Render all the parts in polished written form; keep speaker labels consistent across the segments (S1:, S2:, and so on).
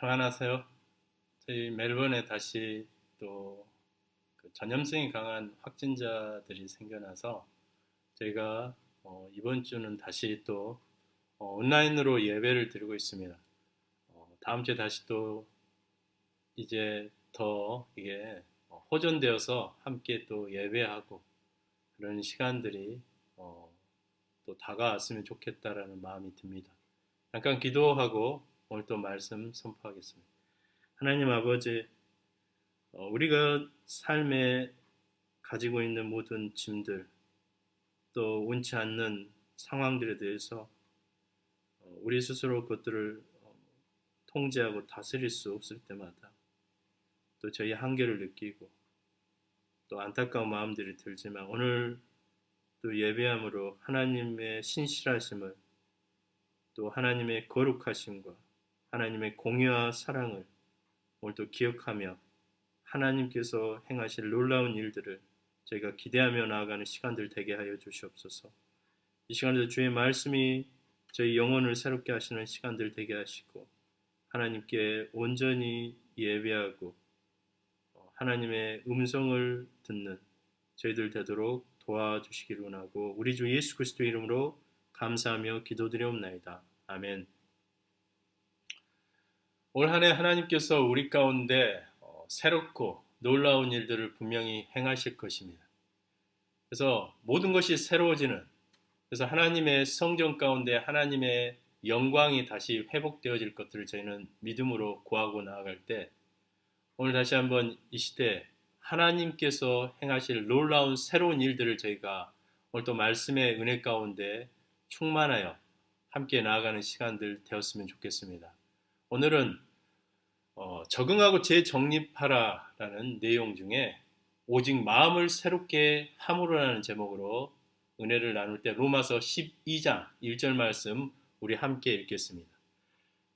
S1: 평안하세요. 저희 멜번에 다시 또 전염성이 강한 확진자들이 생겨나서 저희가 이번 주는 다시 또 온라인으로 예배를 드리고 있습니다. 다음 주에 다시 또 이제 더 이게 호전되어서 함께 또 예배하고 그런 시간들이 또 다가왔으면 좋겠다라는 마음이 듭니다. 잠깐 기도하고 오늘 또 말씀 선포하겠습니다. 하나님 아버지, 우리가 삶에 가지고 있는 모든 짐들, 또 원치 않는 상황들에 대해서 우리 스스로 그것들을 통제하고 다스릴 수 없을 때마다 또 저희 한계를 느끼고 또 안타까운 마음들이 들지만 오늘 또 예배함으로 하나님의 신실하심을 또 하나님의 거룩하심과 하나님의 공의와 사랑을 오늘도 기억하며 하나님께서 행하실 놀라운 일들을 저희가 기대하며 나아가는 시간들 되게 하여 주시옵소서. 이 시간에도 주의 말씀이 저희 영혼을 새롭게 하시는 시간들 되게 하시고 하나님께 온전히 예배하고 하나님의 음성을 듣는 저희들 되도록 도와주시기를 원하고 우리 주 예수 그리스도 이름으로 감사하며 기도드리옵나이다. 아멘. 올 한 해 하나님께서 우리 가운데 새롭고 놀라운 일들을 분명히 행하실 것입니다. 그래서 모든 것이 새로워지는, 그래서 하나님의 성전 가운데 하나님의 영광이 다시 회복되어질 것들을 저희는 믿음으로 구하고 나아갈 때 오늘 다시 한번 이 시대 하나님께서 행하실 놀라운 새로운 일들을 저희가 오늘 또 말씀의 은혜 가운데 충만하여 함께 나아가는 시간들 되었으면 좋겠습니다. 오늘은 적응하고 재정립하라라는 내용 중에 오직 마음을 새롭게 함으로라는 제목으로 은혜를 나눌 때 로마서 12장 1절 말씀 우리 함께 읽겠습니다.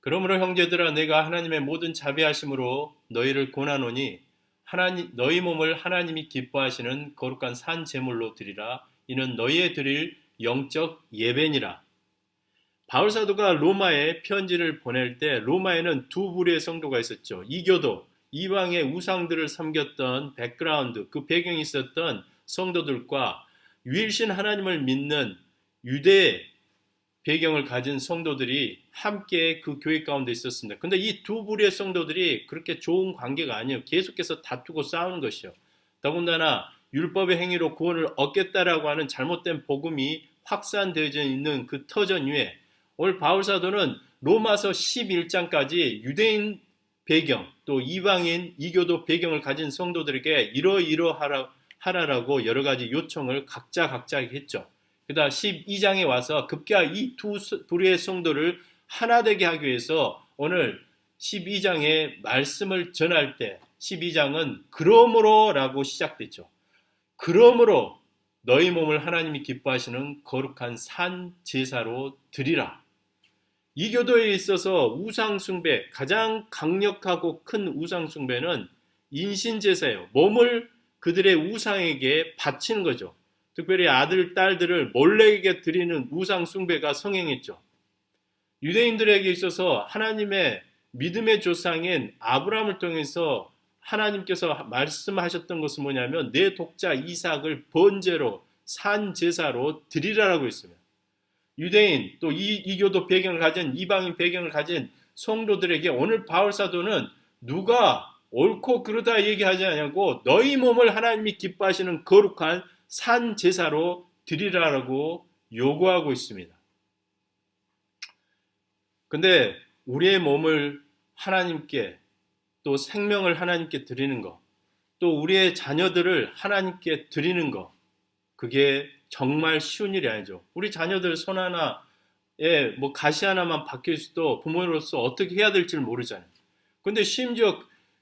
S1: 그러므로 형제들아 내가 하나님의 모든 자비하심으로 너희를 권하노니 너희 몸을 하나님이 기뻐하시는 거룩한 산 제물로 드리라. 이는 너희의 드릴 영적 예배니라. 바울 사도가 로마에 편지를 보낼 때 로마에는 두 부류의 성도가 있었죠. 이교도, 이방의 우상들을 섬겼던 백그라운드, 그 배경이 있었던 성도들과 유일신 하나님을 믿는 유대 배경을 가진 성도들이 함께 그 교회 가운데 있었습니다. 근데 이 두 부류의 성도들이 그렇게 좋은 관계가 아니에요. 계속해서 다투고 싸우는 것이요. 더군다나 율법의 행위로 구원을 얻겠다라고 하는 잘못된 복음이 확산되어 있는 그 터전 위에 오늘 바울 사도는 로마서 11장까지 유대인 배경 또 이방인 이교도 배경을 가진 성도들에게 이러하라고 여러 가지 요청을 각자 했죠. 그다음 12장에 와서 급기야 이 두 부류의 성도를 하나 되게 하기 위해서 오늘 12장의 말씀을 전할 때 12장은 그러므로라고 시작됐죠. 그러므로 너희 몸을 하나님이 기뻐하시는 거룩한 산 제사로 드리라. 이교도에 있어서 우상숭배, 가장 강력하고 큰 우상숭배는 인신제사예요. 몸을 그들의 우상에게 바치는 거죠. 특별히 아들, 딸들을 몰래에게 드리는 우상숭배가 성행했죠. 유대인들에게 있어서 하나님의 믿음의 조상인 아브라함을 통해서 하나님께서 말씀하셨던 것은 뭐냐면 내 독자 이삭을 번제로 산 제사로 드리라라고 했습니다. 유대인 또 이교도 배경을 가진 이방인 배경을 가진 성도들에게 오늘 바울 사도는 누가 옳고 그르다 얘기하지 않냐고 너희 몸을 하나님이 기뻐하시는 거룩한 산 제사로 드리라라고 요구하고 있습니다. 근데 우리의 몸을 하나님께 또 생명을 하나님께 드리는 것, 또 우리의 자녀들을 하나님께 드리는 것, 그게 정말 쉬운 일이 아니죠. 우리 자녀들 손 하나에 가시 하나만 박혀 있어도 부모로서 어떻게 해야 될지 모르잖아요. 근데 심지어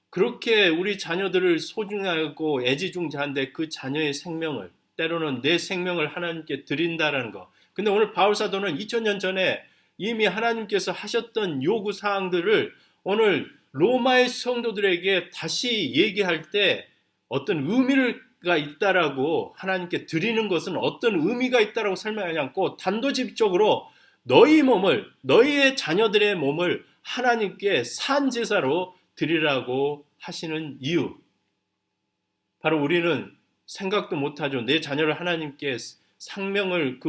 S1: 그렇게 우리 자녀들을 소중하고 애지중지한데 그 자녀의 생명을, 때로는 내 생명을 하나님께 드린다라는 거. 근데 오늘 바울 사도는 2000년 전에 이미 하나님께서 하셨던 요구 사항들을 오늘 로마의 성도들에게 다시 얘기할 때 어떤 의미가 있다라고, 하나님께 드리는 것은 어떤 의미가 있다라고 설명하지 않고 단도직입적으로 너희 몸을, 너희의 자녀들의 몸을 하나님께 산 제사로 드리라고 하시는 이유. 바로 우리는 생각도 못하죠. 내 자녀를 하나님께 상명을,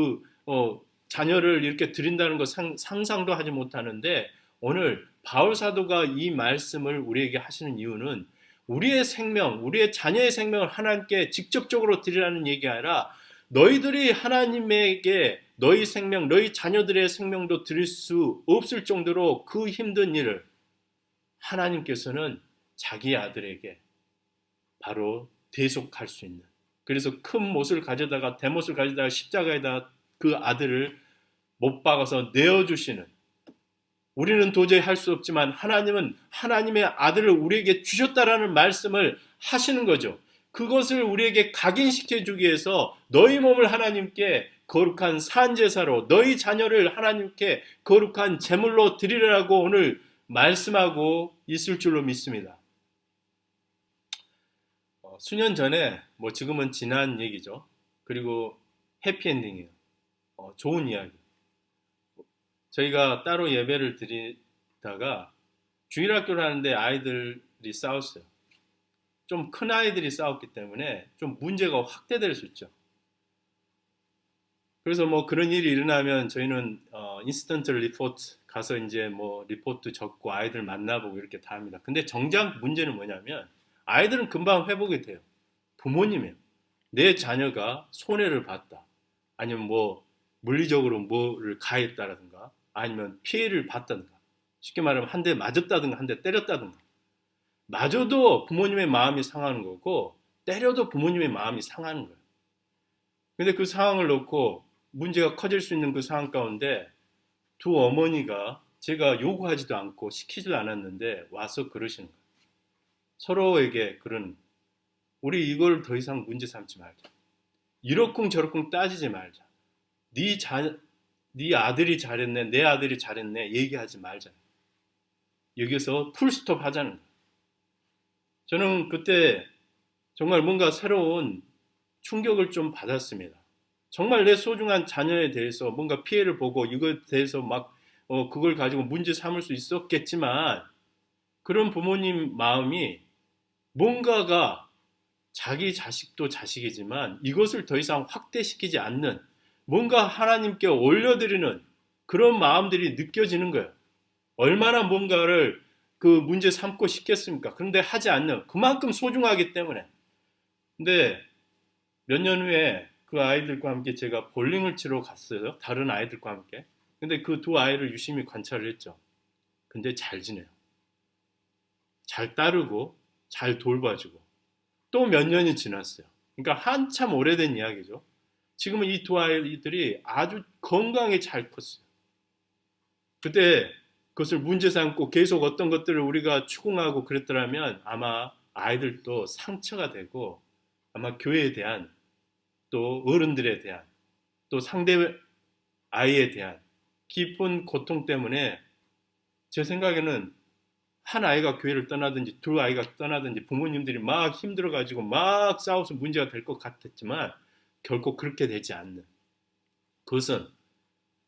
S1: 자녀를 이렇게 드린다는 거 상상도 하지 못하는데, 오늘 바울 사도가 이 말씀을 우리에게 하시는 이유는 우리의 생명, 우리의 자녀의 생명을 하나님께 직접적으로 드리라는 얘기가 아니라, 너희들이 하나님에게 너희 생명, 너희 자녀들의 생명도 드릴 수 없을 정도로 그 힘든 일을 하나님께서는 자기 아들에게 바로 대속할 수 있는, 그래서 큰 못을 가져다가, 대못을 가져다가 십자가에다 그 아들을 못 박아서 내어주시는, 우리는 도저히 할 수 없지만 하나님은 하나님의 아들을 우리에게 주셨다라는 말씀을 하시는 거죠. 그것을 우리에게 각인시켜 주기 위해서 너희 몸을 하나님께 거룩한 산제사로, 너희 자녀를 하나님께 거룩한 제물로 드리라고 오늘 말씀하고 있을 줄로 믿습니다. 수년 전에, 지금은 지난 얘기죠. 그리고 해피엔딩이에요. 좋은 이야기. 저희가 따로 예배를 드리다가 주일학교를 하는데 아이들이 싸웠어요. 좀 큰 아이들이 싸웠기 때문에 좀 문제가 확대될 수 있죠. 그래서 그런 일이 일어나면 저희는 인스턴트 리포트 가서 이제 리포트 적고 아이들 만나보고 이렇게 다 합니다. 근데 정작 문제는 뭐냐면 아이들은 금방 회복이 돼요. 부모님이에요. 내 자녀가 손해를 봤다, 아니면 물리적으로 뭐를 가했다라든가, 아니면 피해를 봤다든가, 쉽게 말하면 한 대 맞았다든가 한 대 때렸다든가, 맞아도 부모님의 마음이 상하는 거고 때려도 부모님의 마음이 상하는 거예요. 근데 그 상황을 놓고 문제가 커질 수 있는 그 상황 가운데 두 어머니가 제가 요구하지도 않고 시키지도 않았는데 와서 그러시는 거예요. 서로에게 우리 이걸 더 이상 문제 삼지 말자, 이러쿵 저러쿵 따지지 말자, 네 아들이 잘했네, 내 아들이 잘했네 얘기하지 말자, 여기서 풀스톱 하자는 거예요. 저는 그때 정말 뭔가 새로운 충격을 좀 받았습니다. 정말 내 소중한 자녀에 대해서 뭔가 피해를 보고 이거에 대해서 그걸 가지고 문제 삼을 수 있었겠지만, 그런 부모님 마음이 뭔가가 자기 자식도 자식이지만 이것을 더 이상 확대시키지 않는, 뭔가 하나님께 올려드리는 그런 마음들이 느껴지는 거예요. 얼마나 뭔가를 그 문제 삼고 싶겠습니까? 그런데 하지 않는, 그만큼 소중하기 때문에. 근데 몇 년 후에 그 아이들과 함께 제가 볼링을 치러 갔어요. 다른 아이들과 함께. 근데 그 두 아이를 유심히 관찰을 했죠. 근데 잘 지내요. 잘 따르고 잘 돌봐주고. 또 몇 년이 지났어요. 그러니까 한참 오래된 이야기죠. 지금은 이 두 아이들이 아주 건강하게 잘 컸어요. 그때 그것을 문제 삼고 계속 어떤 것들을 우리가 추궁하고 그랬더라면 아마 아이들도 상처가 되고, 아마 교회에 대한, 또 어른들에 대한, 또 상대 아이에 대한 깊은 고통 때문에, 제 생각에는 한 아이가 교회를 떠나든지 두 아이가 떠나든지 부모님들이 막 힘들어가지고 막 싸워서 문제가 될 것 같았지만 결코 그렇게 되지 않는, 그것은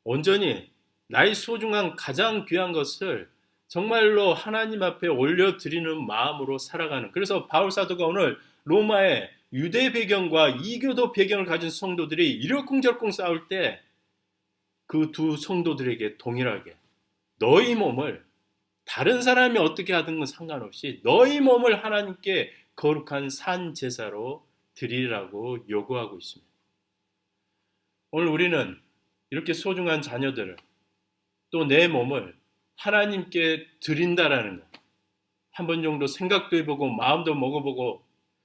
S1: 온전히 나의 소중한 가장 귀한 것을 정말로 하나님 앞에 올려드리는 마음으로 살아가는, 그래서 바울 사도가 오늘 로마의 유대 배경과 이교도 배경을 가진 성도들이 이러쿵저러쿵 싸울 때 그 두 성도들에게 동일하게 너희 몸을, 다른 사람이 어떻게 하든 건 상관없이 너희 몸을 하나님께 거룩한 산 제사로 드리라고 요구하고 있습니다. 오늘 우리는 이렇게 소중한 자녀들을, 또 내 몸을 하나님께 드린다라는 것, 한 번 정도 생각도 해보고 마음도 먹어보고,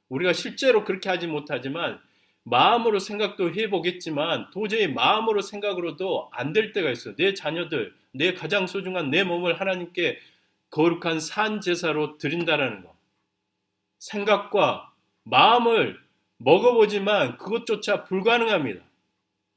S1: 우리가 실제로 그렇게 하지 못하지만 마음으로 생각도 해보겠지만 도저히 마음으로 생각으로도 안 될 때가 있어요. 내 자녀들, 내 가장 소중한 내 몸을 하나님께 거룩한 산 제사로 드린다라는 것. 생각과 마음을 먹어보지만 그것조차 불가능합니다.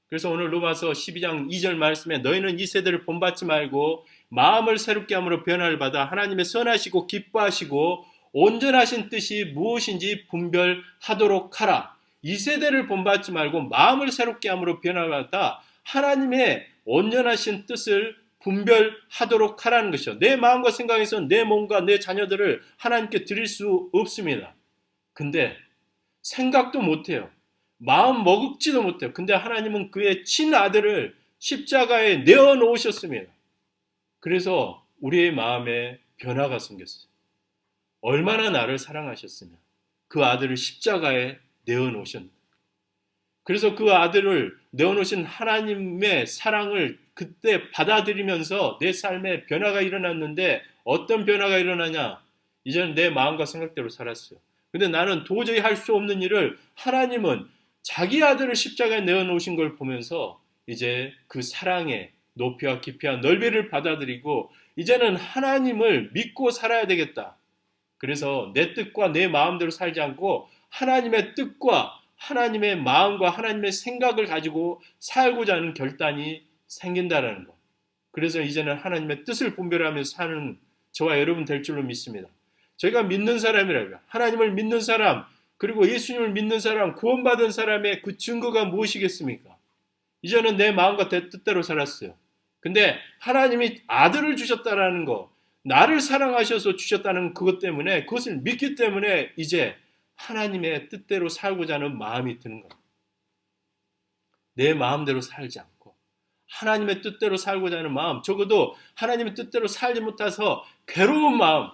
S1: 그래서 오늘 로마서 12장 2절 말씀에 너희는 이 세대를 본받지 말고 마음을 새롭게 함으로 변화를 받아 하나님의 선하시고 기뻐하시고 온전하신 뜻이 무엇인지 분별하도록 하라. 이 세대를 본받지 말고 마음을 새롭게 함으로 변화를 받아 하나님의 온전하신 뜻을 분별하도록 하라는 것이죠. 내 마음과 생각에서 내 몸과 내 자녀들을 하나님께 드릴 수 없습니다. 근데 생각도 못해요. 마음 먹지도 못해요. 근데 하나님은 그의 친아들을 십자가에 내어놓으셨습니다. 그래서 우리의 마음에 변화가 생겼어요. 얼마나 나를 사랑하셨으면 그 아들을 십자가에 내어놓으셨는가. 그래서 그 아들을 내어놓으신 하나님의 사랑을 그때 받아들이면서 내 삶에 변화가 일어났는데 어떤 변화가 일어나냐? 이제는 내 마음과 생각대로 살았어요. 근데 나는 도저히 할 수 없는 일을 하나님은 자기 아들을 십자가에 내어놓으신 걸 보면서 이제 그 사랑의 높이와 깊이와 넓이를 받아들이고 이제는 하나님을 믿고 살아야 되겠다. 그래서 내 뜻과 내 마음대로 살지 않고 하나님의 뜻과 하나님의 마음과 하나님의 생각을 가지고 살고자 하는 결단이 생긴다는 것. 그래서 이제는 하나님의 뜻을 분별하면서 사는 저와 여러분 될 줄로 믿습니다. 저희가 믿는 사람이라면 하나님을 믿는 사람 그리고 예수님을 믿는 사람 구원받은 사람의 그 증거가 무엇이겠습니까? 이제는 내 마음과 내 뜻대로 살았어요. 근데 하나님이 아들을 주셨다라는 거 나를 사랑하셔서 주셨다는 그것 때문에 그것을 믿기 때문에 이제 하나님의 뜻대로 살고자 하는 마음이 드는 겁니다. 내 마음대로 살지 않고 하나님의 뜻대로 살고자 하는 마음, 적어도 하나님의 뜻대로 살지 못해서 괴로운 마음,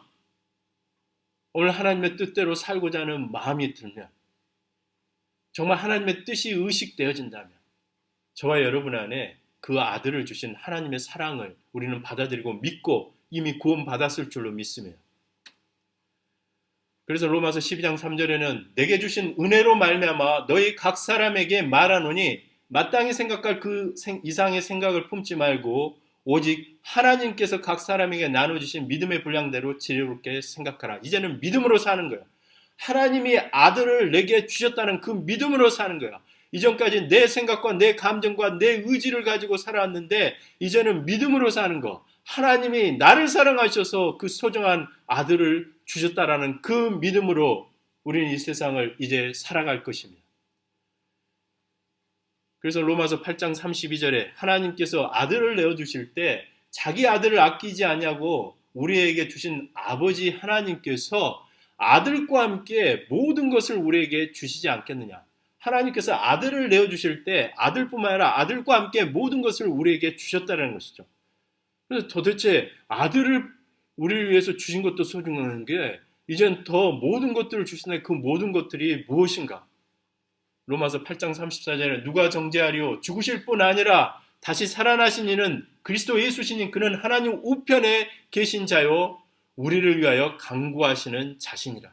S1: 오늘 하나님의 뜻대로 살고자 하는 마음이 들면 정말 하나님의 뜻이 의식되어진다면 저와 여러분 안에 그 아들을 주신 하나님의 사랑을 우리는 받아들이고 믿고 이미 구원받았을 줄로 믿습니다. 그래서 로마서 12장 3절에는 내게 주신 은혜로 말미암아 너희 각 사람에게 말하노니 마땅히 생각할 그 이상의 생각을 품지 말고 오직 하나님께서 각 사람에게 나눠주신 믿음의 분량대로 지혜롭게 생각하라. 이제는 믿음으로 사는 거예요. 하나님이 아들을 내게 주셨다는 그 믿음으로 사는 거예요. 이전까지 내 생각과 내 감정과 내 의지를 가지고 살아왔는데 이제는 믿음으로 사는 거. 하나님이 나를 사랑하셔서 그 소중한 아들을 주셨다라는 그 믿음으로 우리는 이 세상을 이제 살아갈 것입니다. 그래서 로마서 8장 32절에 하나님께서 아들을 내어주실 때 자기 아들을 아끼지 않냐고 우리에게 주신 아버지 하나님께서 아들과 함께 모든 것을 우리에게 주시지 않겠느냐. 하나님께서 아들을 내어주실 때 아들뿐만 아니라 아들과 함께 모든 것을 우리에게 주셨다는 것이죠. 그래서 도대체 아들을 우리를 위해서 주신 것도 소중한 게 이젠 더 모든 것들을 주시는 그 모든 것들이 무엇인가? 로마서 8장 34절에 누가 정죄하리요? 죽으실 뿐 아니라 다시 살아나신 이는 그리스도 예수시니 그는 하나님 우편에 계신 자요 우리를 위하여 간구하시는 자신이라.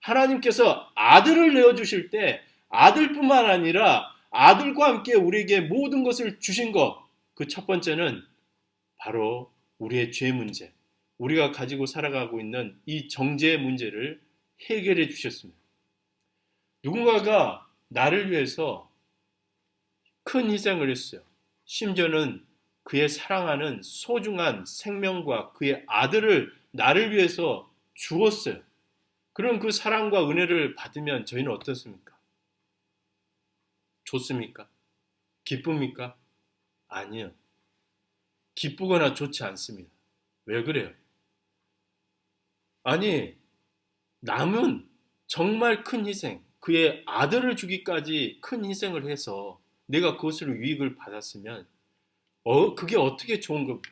S1: 하나님께서 아들을 내어주실 때 아들뿐만 아니라 아들과 함께 우리에게 모든 것을 주신 것, 그 첫 번째는 바로 우리의 죄 문제, 우리가 가지고 살아가고 있는 이 정죄의 문제를 해결해 주셨습니다. 누군가가 나를 위해서 큰 희생을 했어요. 심지어는 그의 사랑하는 소중한 생명과 그의 아들을 나를 위해서 주었어요. 그런 그 사랑과 은혜를 받으면 저희는 어떻습니까? 좋습니까? 기쁩니까? 아니요. 기쁘거나 좋지 않습니다. 왜 그래요? 아니, 남은 정말 큰 희생, 그의 아들을 주기까지 큰 희생을 해서 내가 그것으로 유익을 받았으면 그게 어떻게 좋은 겁니까?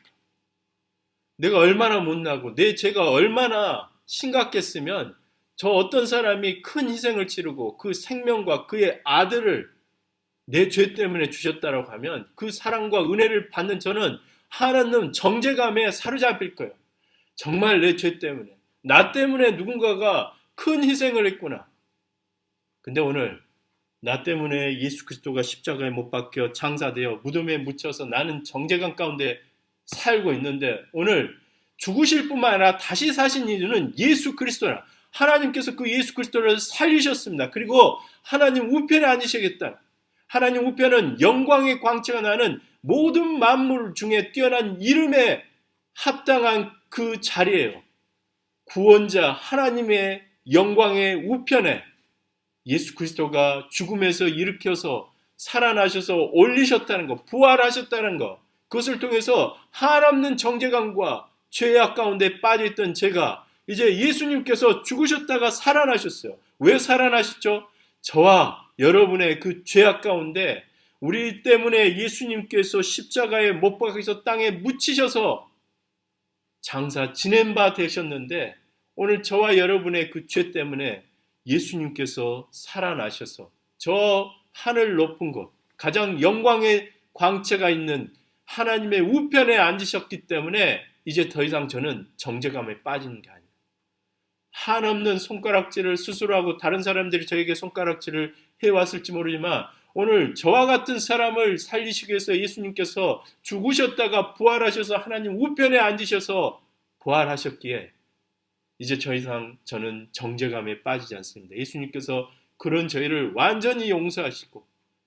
S1: 내가 얼마나 못나고 내 죄가 얼마나 심각했으면 저 어떤 사람이 큰 희생을 치르고 그 생명과 그의 아들을 내 죄 때문에 주셨다라고 하면 그 사랑과 은혜를 받는 저는 하나님 정죄감에 사로잡힐 거예요. 정말 내 죄 때문에 나 때문에 누군가가 큰 희생을 했구나. 근데 오늘 나 때문에 예수 그리스도가 십자가에 못 박혀 장사되어 무덤에 묻혀서 나는 정죄감 가운데 살고 있는데 오늘 죽으실 뿐만 아니라 다시 사신 이유는 예수 그리스도라. 하나님께서 그 예수 그리스도를 살리셨습니다. 그리고 하나님 우편에 앉으시겠다. 하나님 우편은 영광의 광채가 나는 모든 만물 중에 뛰어난 이름에 합당한 그 자리예요. 구원자 하나님의 영광의 우편에 예수 그리스도가 죽음에서 일으켜서 살아나셔서 올리셨다는 것, 부활하셨다는 것, 그것을 통해서 한없는 정죄감과 죄악 가운데 빠져있던 제가 이제 예수님께서 죽으셨다가 살아나셨어요. 왜 살아나셨죠? 저와 여러분의 그 죄악 가운데 우리 때문에 예수님께서 십자가에 못 박히셔서 땅에 묻히셔서 장사 지낸 바 되셨는데 오늘 저와 여러분의 그 죄 때문에 예수님께서 살아나셔서 저 하늘 높은 곳, 가장 영광의 광채가 있는 하나님의 우편에 앉으셨기 때문에 이제 더 이상 저는 정죄감에 빠지는 게 아니에요. 한없는 손가락질을 스스로 하고 다른 사람들이 저에게 손가락질을 해왔을지 모르지만 오늘 저와 같은 사람을 살리시기 위해서 예수님께서 죽으셨다가 부활하셔서 하나님 우편에 앉으셔서 부활하셨기에 이제 더 이상 저는 정죄감에 빠지지 않습니다. 예수님께서 그런 저희를 완전히 용서하시고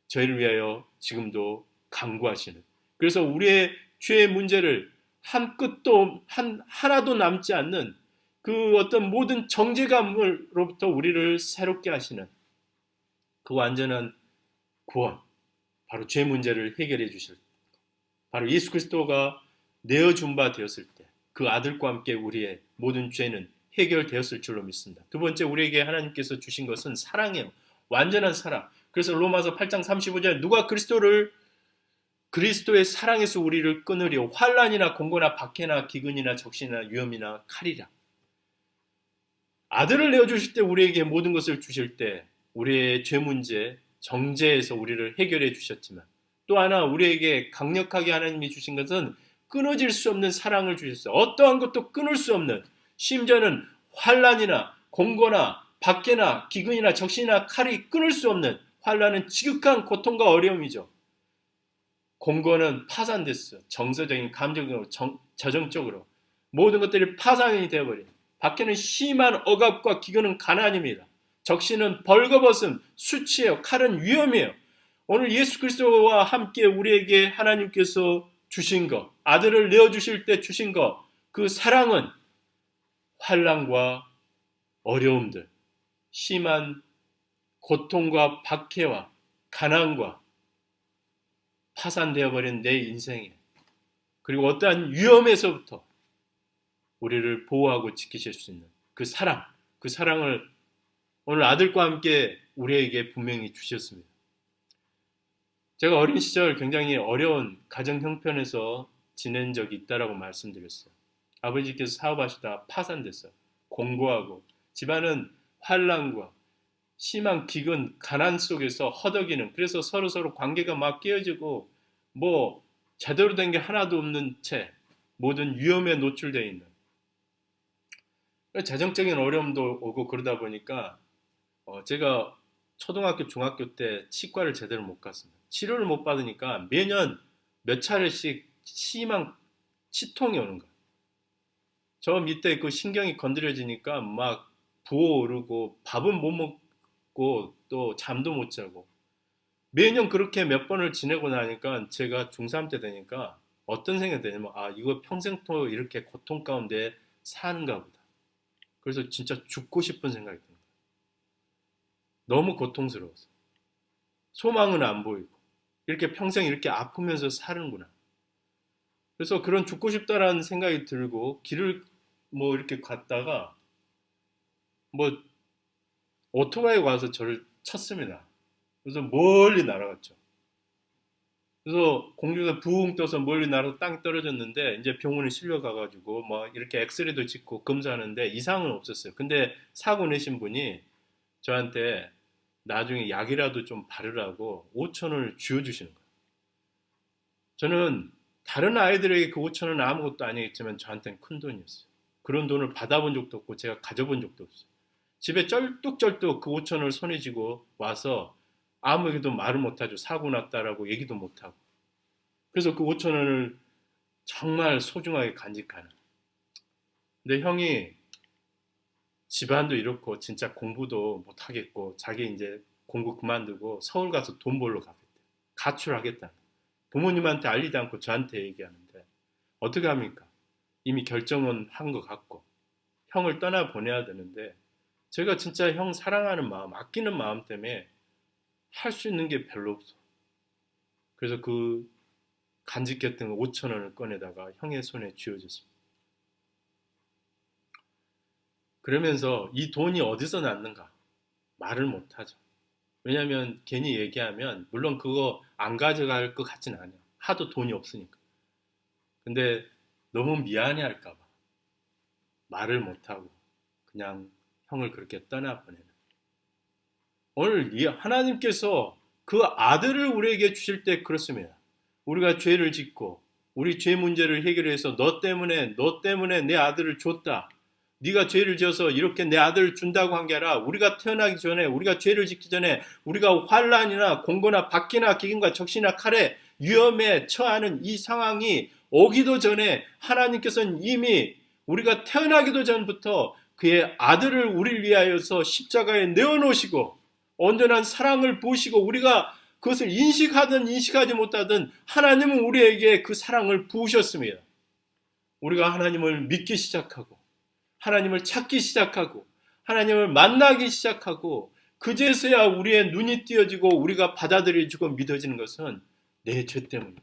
S1: 저희를 위하여 지금도 간구하시는, 그래서 우리의 죄의 문제를 한 끗도 하나도 남지 않는 그 어떤 모든 정죄감으로부터 우리를 새롭게 하시는 그 완전한 구원, 바로 죄 문제를 해결해 주실 때, 바로 예수 그리스도가 내어준 바 되었을 때 그 아들과 함께 우리의 모든 죄는 해결되었을 줄로 믿습니다. 두 번째, 우리에게 하나님께서 주신 것은 사랑이에요. 완전한 사랑. 그래서 로마서 8장 35절 누가 그리스도의 사랑에서 우리를 끊으리요 환난이나 공고나 박해나 기근이나 적신이나 위험이나 칼이라. 아들을 내어주실 때 우리에게 모든 것을 주실 때 우리의 죄 문제, 정죄에서 우리를 해결해 주셨지만 또 하나 우리에게 강력하게 하나님이 주신 것은 끊어질 수 없는 사랑을 주셨어요. 어떠한 것도 끊을 수 없는, 심지어는 환난이나 공고나 박해나 기근이나 적신이나 칼이 끊을 수 없는, 환난은 지극한 고통과 어려움이죠. 공고는 파산됐어요. 정서적인, 감정적으로, 재정적으로 모든 것들이 파산이 되어버린, 박해는 심한 억압과 기근은 가난입니다. 적신은 벌거벗음, 수치예요. 칼은 위험이에요. 오늘 예수 그리스도와 함께 우리에게 하나님께서 주신 것, 아들을 내어주실 때 주신 것, 그 사랑은 환난과 어려움들, 심한 고통과 박해와 가난과 파산되어버린 내 인생에, 그리고 어떠한 위험에서부터 우리를 보호하고 지키실 수 있는 그 사랑, 그 사랑을 오늘 아들과 함께 우리에게 분명히 주셨습니다. 제가 어린 시절 굉장히 어려운 가정 형편에서 지낸 적이 있다라고 말씀드렸어요. 아버지께서 사업하시다 파산됐어요. 공고하고 집안은 환난과 심한 기근, 가난 속에서 허덕이는, 그래서 서로 관계가 막 깨어지고 뭐 제대로 된 게 하나도 없는 채 모든 위험에 노출되어 있는, 재정적인 어려움도 오고 그러다 보니까 제가 초등학교, 중학교 때 치과를 제대로 못 갔습니다. 치료를 못 받으니까 매년 몇 차례씩 심한 치통이 오는 거예요. 저 밑에 그 신경이 건드려지니까 막 부어오르고 밥은 못 먹고 또 잠도 못 자고, 매년 그렇게 몇 번을 지내고 나니까 제가 중3 때 되니까 어떤 생각이 드냐면 이거 평생 또 이렇게 고통 가운데 사는가 보다. 그래서 진짜 죽고 싶은 생각이 듭니다. 너무 고통스러워서 소망은 안 보이고 이렇게 평생 이렇게 아프면서 사는구나. 그래서 그런 죽고 싶다라는 생각이 들고 길을 뭐 이렇게 갔다가 뭐 오토바이가 와서 저를 쳤습니다. 그래서 멀리 날아갔죠. 그래서 공중에서 붕 떠서 멀리 날아서 땅에 떨어졌는데 이제 병원에 실려가가지고 뭐 이렇게 엑스레이도 찍고 검사하는데 이상은 없었어요. 근데 사고 내신 분이 저한테 나중에 약이라도 좀 바르라고 5,000원을 쥐어주시는 거예요. 저는 다른 아이들에게 그 5,000원은 아무것도 아니겠지만 저한테는 큰 돈이었어요. 그런 돈을 받아본 적도 없고 제가 가져본 적도 없어요. 집에 쩔뚝쩔뚝 그 5,000원을 손에 쥐고 와서 아무에게도 말을 못하죠. 사고 났다라고 얘기도 못하고. 그래서 그 5,000원을 정말 소중하게 간직하는, 근데 형이 집안도 이렇고 진짜 공부도 못하겠고 자기 이제 공부 그만두고 서울 가서 돈 벌러 가겠대. 가출하겠다. 부모님한테 알리지 않고 저한테 얘기하는데 어떻게 합니까? 이미 결정은 한 것 같고 형을 떠나 보내야 되는데 제가 진짜 형 사랑하는 마음, 아끼는 마음 때문에 할 수 있는 게 별로 없어. 그래서 그 간직했던 5천 원을 꺼내다가 형의 손에 쥐어줬습니다. 그러면서 이 돈이 어디서 났는가 말을 못하죠. 왜냐하면 괜히 얘기하면 물론 그거 안 가져갈 것 같진 않아요. 하도 돈이 없으니까. 근데 너무 미안해 할까 봐 말을 못하고 그냥 형을 그렇게 떠나보내는. 오늘 하나님께서 그 아들을 우리에게 주실 때 그렇습니다. 우리가 죄를 짓고 우리 죄 문제를 해결해서 너 때문에 내 아들을 줬다. 네가 죄를 지어서 이렇게 내 아들을 준다고 한 게 아니라 우리가 태어나기 전에 우리가 죄를 짓기 전에 우리가 환난이나 공고나 박해나 기근과 적시나 칼에 위험에 처하는 이 상황이 오기도 전에 하나님께서는 이미 우리가 태어나기도 전부터 그의 아들을 우리를 위하여서 십자가에 내어놓으시고 온전한 사랑을 부으시고 우리가 그것을 인식하든 인식하지 못하든 하나님은 우리에게 그 사랑을 부으셨습니다. 우리가 하나님을 믿기 시작하고 하나님을 찾기 시작하고 하나님을 만나기 시작하고 그제서야 우리의 눈이 띄어지고 우리가 받아들여지고 믿어지는 것은 내 죄 때문이다.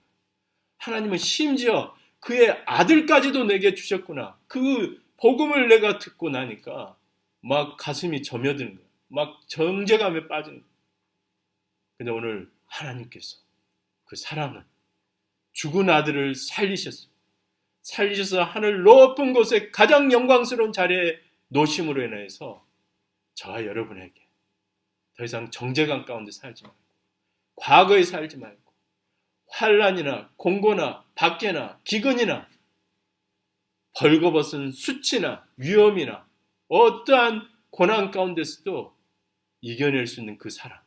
S1: 하나님은 심지어 그의 아들까지도 내게 주셨구나. 그 복음을 내가 듣고 나니까 막 가슴이 저며드는 거야. 막 정죄감에 빠지는 거야. 근데 오늘 하나님께서 그 사랑을 죽은 아들을 살리셨어요. 살리셔서 하늘 높은 곳에 가장 영광스러운 자리에 놓으심으로 인해서 저와 여러분에게 더 이상 정죄감 가운데 살지 말고 과거에 살지 말고 환난이나 공고나 박해나 기근이나 벌거벗은 수치나 위험이나 어떠한 고난 가운데서도 이겨낼 수 있는 그 사랑,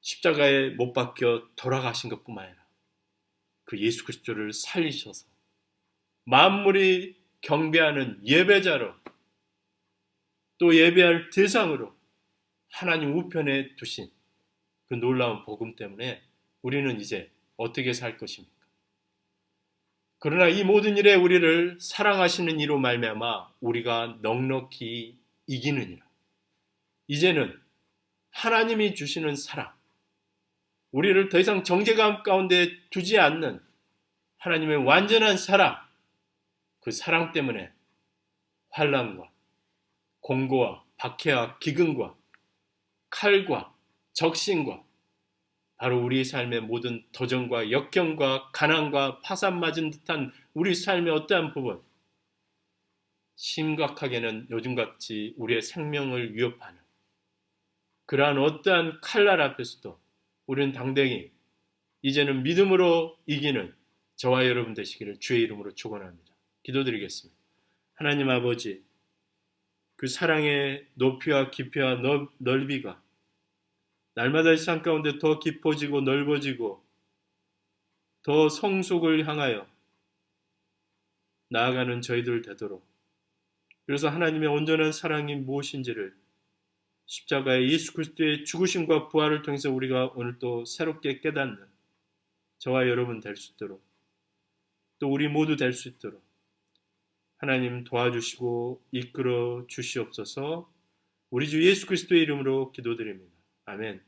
S1: 십자가에 못 박혀 돌아가신 것뿐만 아니라 그 예수 그리스도를 살리셔서 만물이 경배하는 예배자로 또 예배할 대상으로 하나님 우편에 두신 그 놀라운 복음 때문에 우리는 이제 어떻게 살 것입니까? 그러나 이 모든 일에 우리를 사랑하시는 이로 말미암아 우리가 넉넉히 이기느니라. 이제는 하나님이 주시는 사랑, 우리를 더 이상 정죄감 가운데 두지 않는 하나님의 완전한 사랑, 그 사랑 때문에 환난과 공고와 박해와 기근과 칼과 적신과 바로 우리 삶의 모든 도전과 역경과 가난과 파산맞은 듯한 우리 삶의 어떠한 부분, 심각하게는 요즘같이 우리의 생명을 위협하는 그러한 어떠한 칼날 앞에서도 우리는 당당히 이제는 믿음으로 이기는 저와 여러분 되시기를 주의 이름으로 축원합니다. 기도드리겠습니다. 하나님 아버지, 그 사랑의 높이와 깊이와 넓이가 날마다 이 삶 가운데 더 깊어지고 넓어지고 더 성숙을 향하여 나아가는 저희들 되도록, 그래서 하나님의 온전한 사랑이 무엇인지를 십자가의 예수 그리스도의 죽으심과 부활을 통해서 우리가 오늘 또 새롭게 깨닫는 저와 여러분 될 수 있도록, 또 우리 모두 될 수 있도록 하나님 도와주시고 이끌어 주시옵소서. 우리 주 예수 그리스도의 이름으로 기도드립니다. 아멘.